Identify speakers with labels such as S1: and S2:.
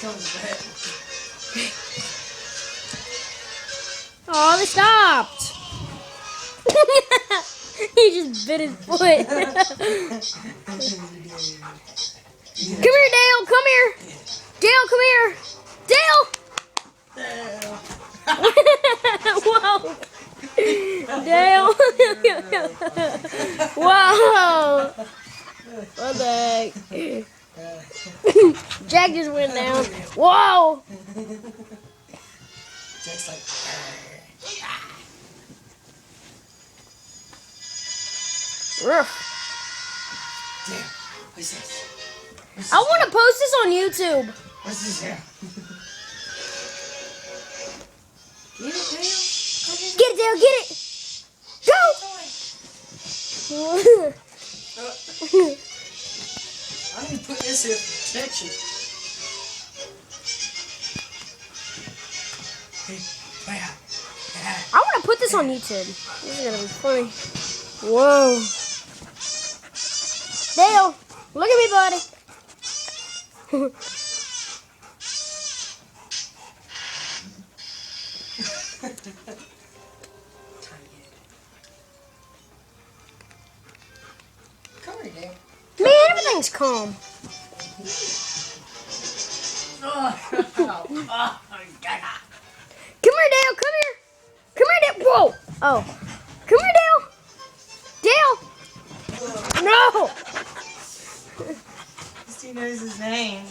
S1: comes back.
S2: Oh, they stopped. He just bit his foot. Come here, Dale. Come here. Dale, come here. Dale. Whoa. Dale. Whoa. What the heck? Jack just went down. Whoa.
S1: Jack's like, damn, what's this?
S2: I want to post this on YouTube.
S1: What's this here? Get it, Dale.
S2: Get it, Dale. Get it. Go.
S1: I need to put this here for protection. Hey,
S2: I want to put this on YouTube. This is going to be funny. Whoa. Dale, look at me, buddy.
S1: Come here, Dale.
S2: Man, everything's calm. Come here, Dale. Come here. Come here, Dale. Whoa. Oh. Come here, Dale. Dale. No.
S1: He knows his name.